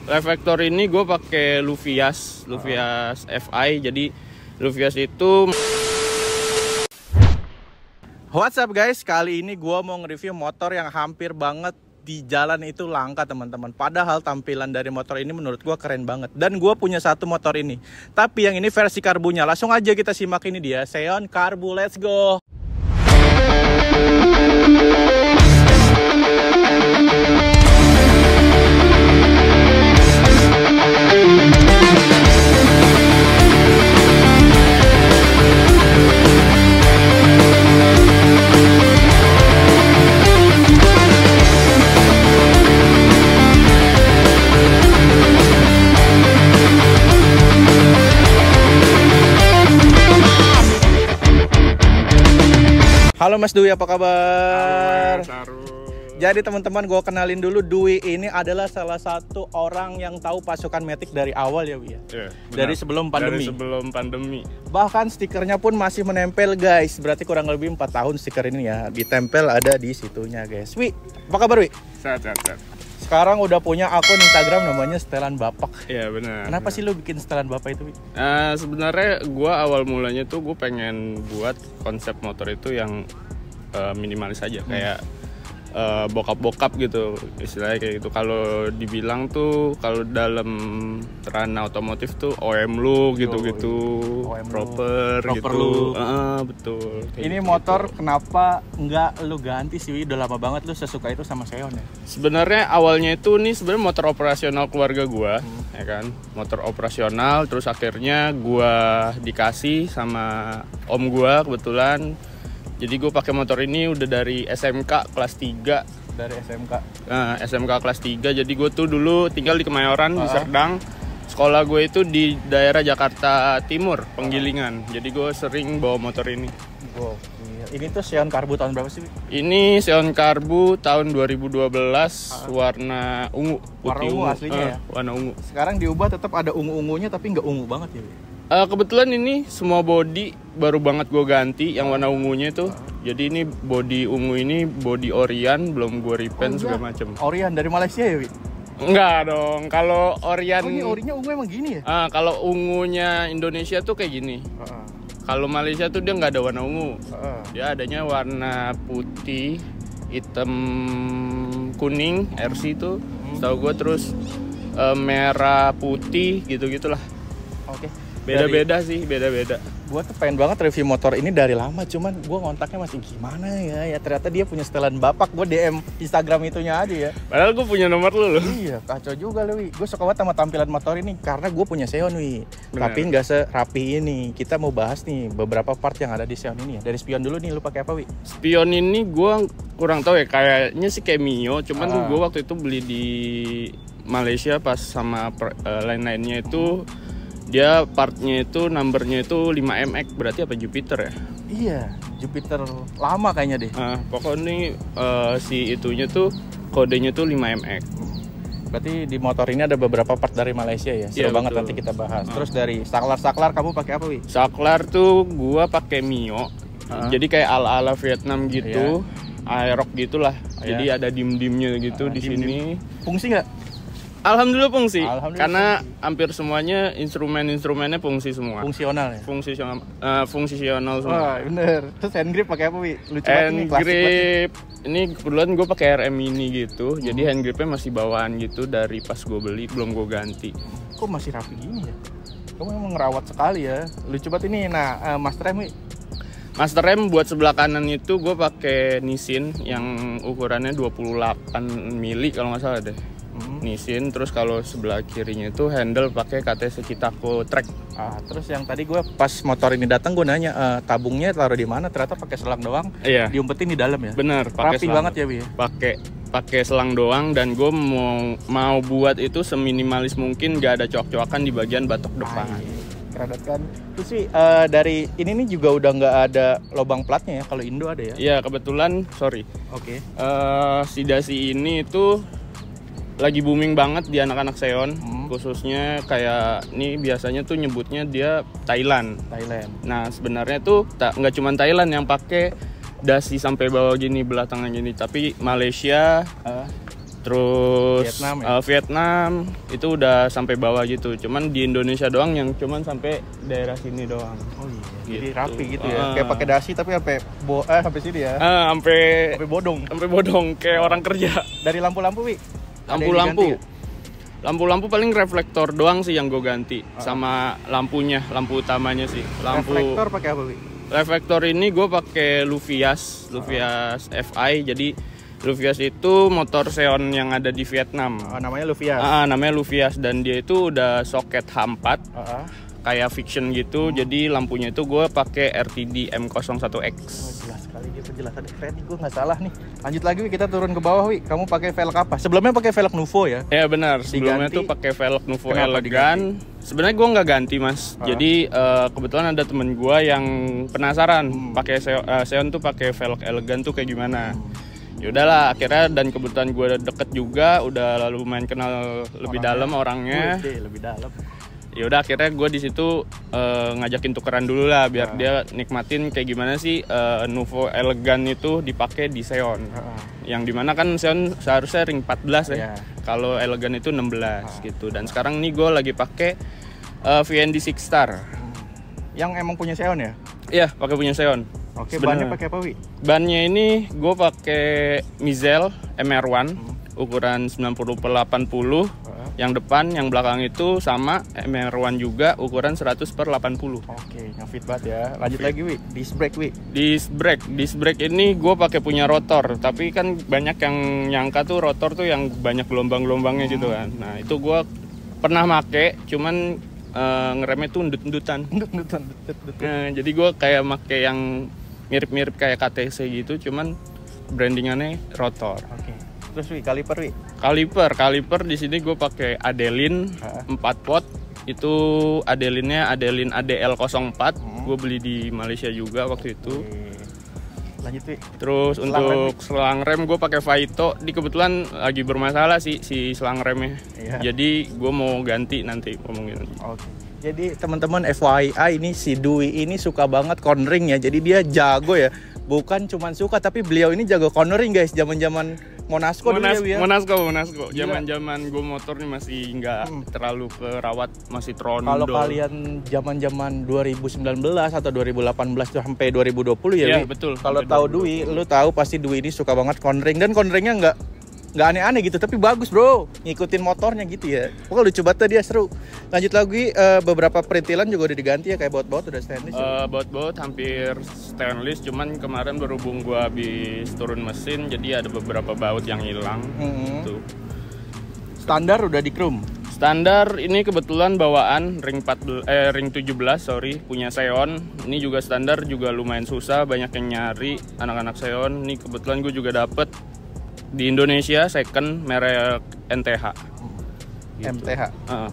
Reflektor ini gue pakai Luvias FI. Jadi Luvias itu. What's up guys, kali ini gue mau nge-review motor yang hampir banget di jalan itu langka teman-teman. Padahal tampilan dari motor ini menurut gue keren banget. Dan gue punya satu motor ini, tapi yang ini versi karbunya. Langsung aja kita simak, ini dia Xeon Karbu, let's go. Halo Mas Dwi, apa kabar? Halo. Jadi teman-teman, gue kenalin dulu, Dwi ini adalah salah satu orang yang tahu pasukan Matic dari awal ya, Wi. Ya, dari sebelum pandemi. Dari sebelum pandemi. Bahkan stikernya pun masih menempel guys. Berarti kurang lebih 4 tahun stiker ini ya ditempel, ada di situnya guys. Wi, apa kabar Wi? Sehat. Sekarang udah punya akun Instagram namanya Setelan Bapak. Iya benar. Kenapa sih lu bikin Setelan Bapak itu, Wi? Sebenarnya gue awal mulanya tuh gue pengen buat konsep motor itu yang minimalis aja, kayak bokap-bokap gitu, istilahnya kayak gitu. Kalau dibilang tuh kalau dalam ranah otomotif tuh OM lu gitu-gitu, proper gitu. Lu. Betul. Ini motor gitu. Kenapa nggak lu ganti sih? Udah lama banget lu sesuka itu sama Xeon ya? Sebenarnya awalnya itu nih sebenarnya motor operasional keluarga gua, ya kan, motor operasional. Terus akhirnya gua dikasih sama om gua kebetulan. Jadi gue pakai motor ini udah dari SMK kelas 3. Dari SMK? Nah, SMK kelas 3. Jadi gue tuh dulu tinggal di Kemayoran, di Serdang. Sekolah gue itu di daerah Jakarta Timur, Penggilingan. Jadi gue sering bawa motor ini. Ini tuh Xeon Karbu tahun berapa sih? Ini Xeon Karbu tahun 2012, warna ungu. Warna ungu aslinya ya? Warna ungu. Sekarang diubah tetap ada ungu-ungunya tapi nggak ungu banget ya? Kebetulan ini semua body baru banget gue ganti yang warna ungunya itu. Jadi ini body ungu ini body Orion, belum gue repaint segala macem. Orion dari Malaysia ya, Wi? Enggak dong, kalau Orion. Ini orinya ungu emang gini ya? Kalau ungunya Indonesia tuh kayak gini. Kalau Malaysia tuh dia nggak ada warna ungu. Dia adanya warna putih, hitam, kuning, RC tuh. Setahu gue terus merah, putih, gitu-gitulah. Oke. Beda-beda sih, beda-beda. Gue tuh pengen banget review motor ini dari lama, cuman gue ngontaknya masih gimana ya. Ya ternyata dia punya Setelan Bapak, gue DM Instagram itunya aja ya. Padahal gue punya nomor lu loh. Iya, kacau juga loh, Wi. Gue suka banget sama tampilan motor ini karena gue punya Xeon, Wi. Tapi nggak serapi ini. Kita mau bahas nih beberapa part yang ada di Xeon ini ya. Dari spion dulu nih, lu pakai apa, Wi? Spion ini gue kurang tahu ya, kayaknya sih kayak Mio. Cuman gue waktu itu beli di Malaysia pas sama lain-lainnya itu. Dia partnya itu, numbernya itu 5MX, berarti apa, Jupiter ya? Iya, Jupiter lama kayaknya deh. Pokoknya si itunya tuh, kodenya tuh 5MX. Berarti di motor ini ada beberapa part dari Malaysia ya? Seru banget, betul. Nanti kita bahas. Terus dari saklar kamu pakai apa, Wi? Saklar tuh gua pakai Mio. Jadi kayak ala-ala Vietnam gitu, Aerox gitulah. Jadi ada dim-dimnya gitu di sini. Fungsi nggak? Alhamdulillah fungsi. Karena hampir semuanya instrumennya fungsi semua. Fungsional ya? Fungsional semua. Wah, bener. Terus hand grip pakai apa, Wi? Lucu banget nih, klasik grip. Ini kebetulan gue pakai RM ini gitu. Jadi hand gripnya masih bawaan gitu dari pas gue beli, belum gue ganti. Kok masih rapi gini ya? Kamu emang ngerawat sekali ya. Lucu banget ini. Nah, master rem, Wi? Master rem buat sebelah kanan itu gue pakai Nissin yang ukurannya 28 mili kalau nggak salah deh. Nissin. Terus kalau sebelah kirinya itu handle pakai KTC Kitako Track. Terus yang tadi gue pas motor ini datang gue nanya tabungnya taruh di mana, ternyata pakai selang doang. Iya. Diumpetin di dalam ya. Bener. Rapi banget ya, Bi. Pakai selang doang, dan gue mau buat itu seminimalis mungkin, gak ada coak-coakan di bagian batok depan. Keren kan. Terus sih dari ini nih juga udah nggak ada lubang platnya ya, kalau Indo ada ya. Iya, kebetulan Oke. Si Dasi ini itu lagi booming banget di anak-anak Xeon, khususnya kayak nih biasanya tuh nyebutnya dia Thailand. Nah sebenarnya tuh nggak cuma Thailand yang pakai dasi sampai bawah gini, belah tangan gini, tapi Malaysia, Terus Vietnam, ya? Vietnam itu udah sampai bawah gitu. Cuman di Indonesia doang yang cuman sampai daerah sini doang. Oh iya. Gitu. Jadi rapi gitu ya. Kayak pakai dasi tapi sampai sini ya. Sampai bodong. Sampai bodong kayak orang kerja. Dari lampu-lampu, Wi? Lampu-lampu. Lampu-lampu paling reflektor doang sih yang gue ganti, sama lampunya, lampu utamanya sih. Reflektor pakai apa, Wi? Reflektor ini gue pakai Luvias FI. Jadi Luvias itu motor Xeon yang ada di Vietnam. Namanya Luvias. Namanya Luvias, dan dia itu udah soket H4. Kayak fiction gitu. Jadi lampunya itu gue pakai RTD M01X. Jelas sekali dia penjelasannya keren. Gue nggak salah nih. Lanjut lagi, Wi, kita turun ke bawah, Wi. Kamu pakai velg apa? Sebelumnya pakai velg Nuvo ya? Ya benar. Sebelumnya tuh pakai velg Nuvo elegan. Sebenarnya gue nggak ganti, Mas. Jadi kebetulan ada temen gue yang penasaran pakai Xeon tuh pakai velg elegan tuh kayak gimana. Ya udahlah, akhirnya, dan kebetulan gue deket juga, udah lalu main kenal lebih dalam orangnya. Lebih dalam. Ya udah, akhirnya gue di situ ngajakin tukeran dulu lah biar dia nikmatin kayak gimana sih Nuvo elegan itu dipakai di Xeon. Yang dimana kan Xeon seharusnya ring 14 ya. Kalau elegan itu 16 gitu. Dan sekarang nih gue lagi pakai VND Six Star. Yang emang punya Xeon ya? Iya, pakai punya Xeon. Oke, bannya pakai apa, Wi? Bannya ini gue pakai Mizel MR1 ukuran 90/80. Yang depan, yang belakang itu sama MR1 juga ukuran 100/80. Oke, yang fit banget ya. Lanjut lagi, Wi. Disc brake, Wi. Disc brake ini gue pakai punya rotor, tapi kan banyak yang nyangka tuh rotor tuh yang banyak gelombang-gelombangnya gitu kan. Nah, itu gue pernah make, cuman ngeremnya tuh endut-endutan. Jadi gue kayak make yang mirip-mirip kayak KTC gitu, cuman brandingannya rotor. Oke. Terus, Wi, kaliper, Wi? Kaliper di sini gue pakai Adeline 4 pot. Itu Adeline-nya Adeline ADL04. Gue beli di Malaysia juga waktu itu. Lanjut, Wi. Terus untuk selang rem gue pakai Vaito. Di kebetulan lagi bermasalah sih si selang remnya. Jadi gue mau ganti nanti ngomongin. Oke. Jadi teman-teman FYI, ini si Dwi ini suka banget cornering ya. Jadi dia jago ya. Bukan cuma suka, tapi beliau ini jago cornering, guys. Zaman-zaman Monasco dulu ya. Monasco. Zaman-zaman gue motor nih masih nggak terlalu kerawat, masih trondol. Kalau kalian zaman-zaman 2019 atau 2018 sampai 2020 ya, Iya, Wi? betul. Kalau tahu Dwi, lu tahu pasti Dwi ini suka banget cornering, dan corneringnya nggak aneh-aneh gitu, tapi bagus, bro. Ngikutin motornya gitu ya. Pokoknya lucu banget, dia seru. Lanjut lagi, beberapa perintilan juga udah diganti ya, kayak baut-baut udah stainless. Baut-baut hampir stainless, cuman kemarin berhubung gua habis turun mesin, jadi ada beberapa baut yang hilang. Gitu. Standar udah di chrome. Standar ini kebetulan bawaan ring 17 punya Xeon. Ini juga standar juga lumayan susah, banyak yang nyari anak-anak Xeon. Ini kebetulan gue juga dapet di Indonesia second merek NTH. Gitu. MTH?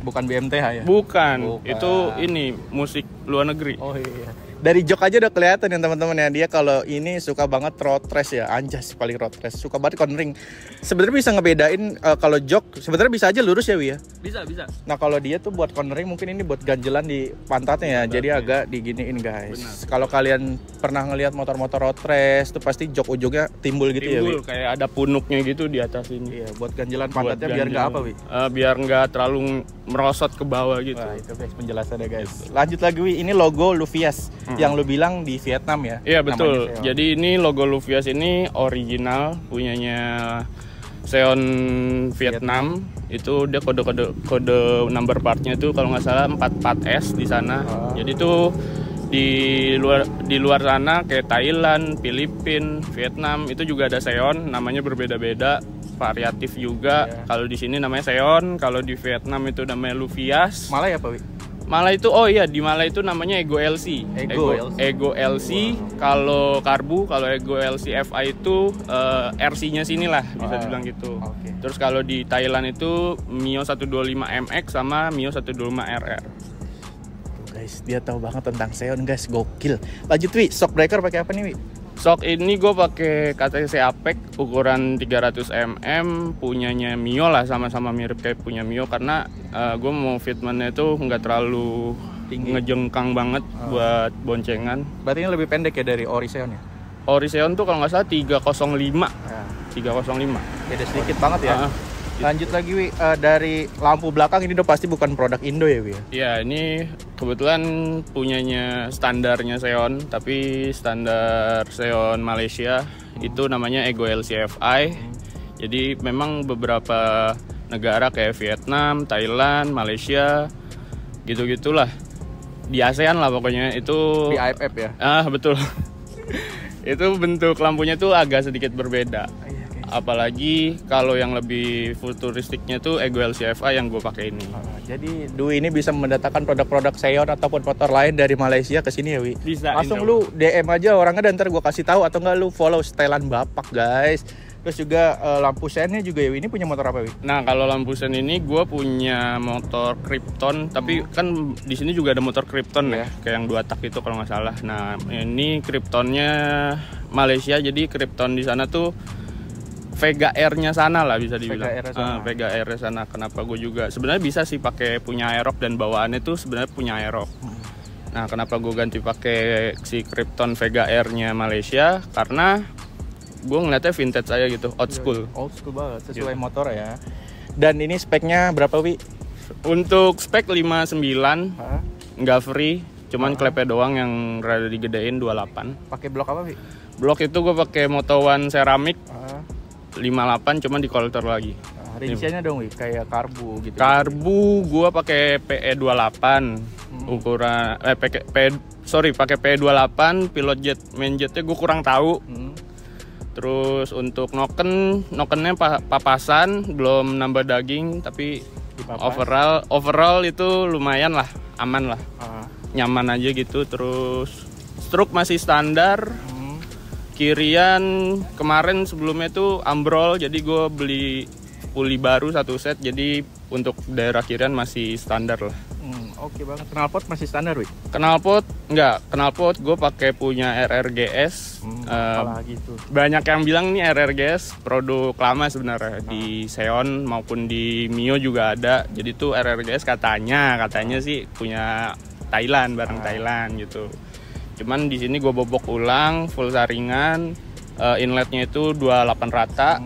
Bukan BMTH ya? Bukan. Itu ini musik luar negeri. Oh iya. Dari jok aja udah kelihatan ya teman-teman ya, dia kalau ini suka banget road race ya, anjas paling road race, suka banget cornering. Sebenarnya bisa ngebedain kalau jok sebenarnya bisa aja lurus ya, Wi ya. Bisa. Nah kalau dia tuh buat cornering, mungkin ini buat ganjelan di pantatnya ya, jadi agak diginiin, guys. Kalau kalian pernah ngelihat motor-motor road race tuh pasti jok ujungnya timbul gitu ya, Wi. Kayak ada punuknya gitu di atas ini. Iya, buat ganjelan pantatnya biar nggak apa, Wi? Biar nggak terlalu merosot ke bawah gitu. Wah, itu guys penjelasannya, guys. Lanjut lagi, Wi, ini logo Luvias yang lu bilang di Vietnam ya? Iya betul. Jadi ini logo Luvias ini original punyanya Xeon Vietnam. Itu dia kode number partnya itu kalau nggak salah 44S di sana. Jadi tuh di luar sana kayak Thailand, Filipina, Vietnam itu juga ada Xeon, namanya berbeda-beda, variatif juga. Kalau di sini namanya Xeon, kalau di Vietnam itu namanya Luvias. Malay apa, Wi? Malay itu di Malay itu namanya Ego LC. Ego LC. Kalau Karbu, kalau Ego LC FI itu RC-nya sini lah bisa dibilang gitu. Terus kalau di Thailand itu Mio 125 MX sama Mio 125 RR. Guys, dia tahu banget tentang Xeon, guys, gokil. Lanjut, Wi, shock breaker pakai apa nih, Wi? Shock ini gue pakai KTC Apex ukuran 300 mm, punyanya Mio lah, sama-sama mirip kayak punya Mio, karena gue mau fitmentnya itu nggak terlalu tinggi, ngejengkang banget buat boncengan. Berarti ini lebih pendek ya dari Ori Xeon ya? Ori Xeon tuh kalau nggak salah 305. 305. Beda sedikit banget ya. Lanjut lagi Wi, dari lampu belakang ini udah pasti bukan produk Indo ya Wi? Iya, ini kebetulan punyanya standarnya Xeon, tapi standar Xeon Malaysia itu namanya Ego LCFI. Jadi memang beberapa negara kayak Vietnam, Thailand, Malaysia, gitu-gitulah. Di ASEAN lah pokoknya itu. Di AFF ya? Betul. Itu bentuk lampunya tuh agak sedikit berbeda. Apalagi kalau yang lebih futuristiknya tuh Ego LCFI yang gue pakai ini. Jadi Dwi ini bisa mendatangkan produk-produk Xeon ataupun motor lain dari Malaysia ke sini ya Wi? Bisa. Langsung lu DM aja orangnya dan ntar gue kasih tahu, atau enggak lu follow setelan Bapak guys. Terus juga lampu sennya juga ya Wi, ini punya motor apa Wi? Nah kalau lampu sen ini gue punya motor Krypton, tapi kan di sini juga ada motor Krypton ya, kayak yang 2 tak itu kalau nggak salah. Nah ini Kryptonnya Malaysia, jadi Krypton di sana tuh Vega R-nya sana lah bisa dibilang. Vega R-nya sana. Kenapa gue juga sebenarnya bisa sih pakai punya Aerox dan bawaannya tuh sebenarnya punya Aerox. Nah, kenapa gue ganti pakai si Krypton Vega R-nya Malaysia? Karena gue ngeliatnya vintage aja gitu, old school. Old school banget, sesuai motor ya. Dan ini speknya berapa Wi? Untuk spek 59, nggak free, cuman klepnya doang yang rada digedein 28. Pakai blok apa Wi? Blok itu gue pakai Moto One Ceramic. 58 cuman di kolektor lagi. Rinciannya dong Wi, kayak karbu gitu. Karbu gua pakai PE28. Ukuran pakai PE28, pilot jet, main jetnya gua kurang tahu. Terus untuk nokennya papasan, belum nambah daging, tapi overall itu lumayan lah, aman lah. Nyaman aja gitu. Terus stroke masih standar. Kirian kemarin sebelumnya tuh ambrol, jadi gue beli puli baru 1 set, jadi untuk daerah kirian masih standar lah. Oke banget. Knalpot masih standar Wi? Knalpot gue pakai punya RRGS. Gitu. Banyak yang bilang nih RRGS produk lama sebenarnya, di Xeon maupun di Mio juga ada. Jadi tuh RRGS katanya sih punya Thailand, barang Thailand gitu. Cuman di sini gue bobok ulang, full saringan, inletnya itu 28 rata.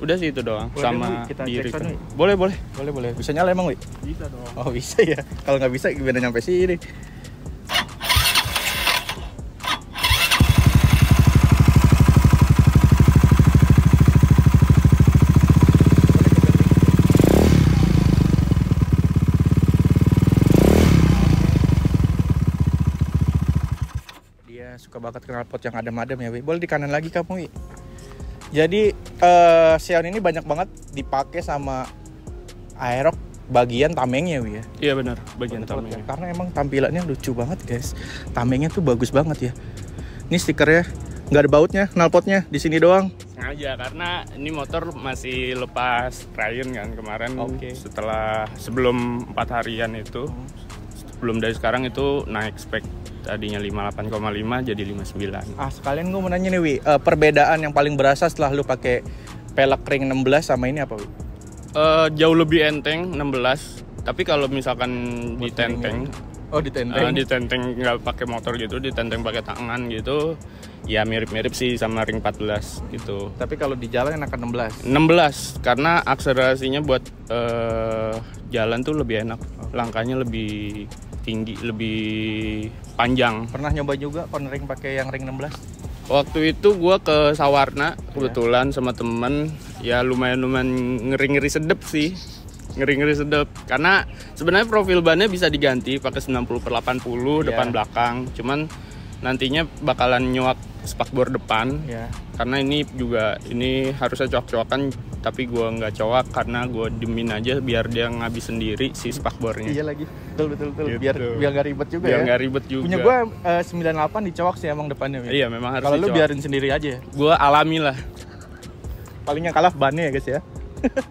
Udah sih itu doang. Boleh sama kita di cek return. Boleh. Boleh. Bisa nyala emang Wi? Bisa dong. Oh bisa ya. Kalau nggak bisa gimana nyampe sini? Suka banget knalpot yang adem-adem ya Wi. Boleh di kanan lagi kamu Wi. Jadi Xeon ini banyak banget dipakai sama Aerox bagian tamengnya Wi ya. Iya benar, bagian tamengnya. Karena emang tampilannya lucu banget guys. Tamengnya tuh bagus banget ya. Ini stikernya nggak ada bautnya, knalpotnya di sini doang. Sengaja karena ini motor masih lepas Ryan kan kemarin. Sebelum 4 harian itu. Sebelum dari sekarang itu naik spek. Tadinya 58,5 jadi 59. Sekalian gue mau nanya nih Wi, perbedaan yang paling berasa setelah lu pakai pelek ring 16 sama ini apa Wi? Jauh lebih enteng 16. Tapi kalau misalkan ditenteng, ditenteng nggak pakai motor gitu, ditenteng pakai tangan gitu, ya mirip-mirip sih sama ring 14 gitu. Tapi kalau di jalan enakan 16 karena akselerasinya buat jalan tuh lebih enak, langkahnya lebih tinggi, lebih panjang. Pernah nyoba juga cornering pakai yang ring 16? Waktu itu gue ke Sawarna kebetulan sama temen, ya lumayan ngeri-ngeri sedep sih. Ngeri-ngeri sedep karena sebenarnya profil bannya bisa diganti pakai 90/80 depan belakang, cuman nantinya bakalan nyuak spakbor depan. Karena ini harusnya coak-coakan, tapi gue nggak coak karena gue demin aja biar dia ngabis sendiri si spakbornya. Iya lagi, betul. Gitu. Biar nggak ribet juga biar nggak ribet juga. Punya gue 98 dicoak sih emang depannya. Iya memang harus. Kalau lu biarin sendiri aja. Gue alami lah. Paling yang kalah bannya ya guys ya.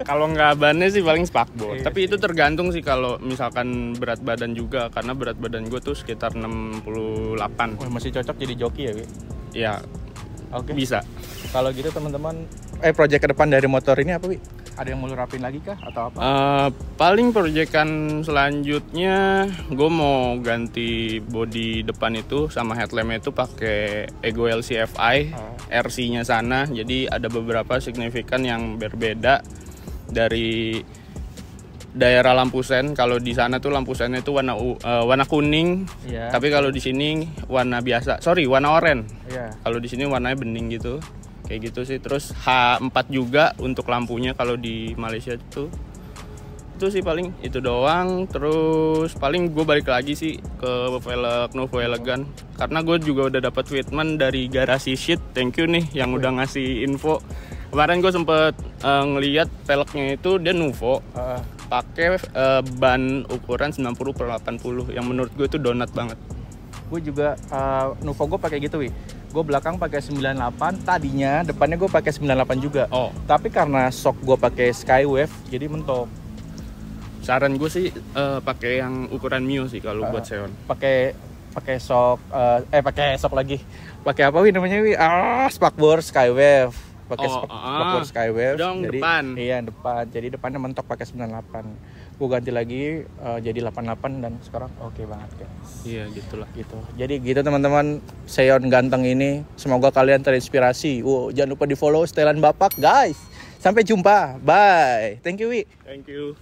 Kalau nggak bannya sih paling spakbor. Tapi itu tergantung sih kalau misalkan berat badan juga, karena berat badan gue tuh sekitar 68. Masih cocok jadi joki ya Wi? Iya. Oke. Bisa. Kalau gitu teman-teman, project ke depan dari motor ini apa Wi? Ada yang mau lu rapin lagi kah atau apa? Paling proyekan selanjutnya gue mau ganti bodi depan itu sama headlampnya itu pakai Ego LCFI RC-nya sana. Jadi ada beberapa signifikan yang berbeda dari daerah lampu sen. Kalau di sana tuh lampu sennya itu warna kuning, tapi kalau di sini warna oranye. Kalau di sini warnanya bening gitu. Kayak gitu sih. Terus H4 juga untuk lampunya kalau di Malaysia itu sih paling itu doang. Terus paling gue balik lagi sih ke velg Nuvo Elegan karena gue juga udah dapat treatment dari Garasi Sheet. Thank you nih yang udah ngasih info. Kemarin gue sempet ngeliat velgnya itu dia Nuvo pakai ban ukuran 90/80 yang menurut gue itu donat banget. Gue juga Nuvo gue pakai gitu, gue belakang pakai 98, tadinya depannya gue pakai 98 juga. Tapi karena shock gue pakai Skywave jadi mentok. Saran gue sih pakai yang ukuran Mio sih kalau buat Xeon. Pakai shock pakai shock lagi. Pakai apa namanya Sparkboard Skywave. Pakai Sparkboard Skywave jadi depan. Iya, depan. Jadi depannya mentok pakai 98. Gue ganti lagi jadi 88 dan sekarang oke banget guys. Iya gitulah. Gitu. Jadi gitu teman-teman, Xeon ganteng ini semoga kalian terinspirasi. Jangan lupa di follow setelan Bapak guys. Sampai jumpa. Bye. Thank you Wi. Thank you.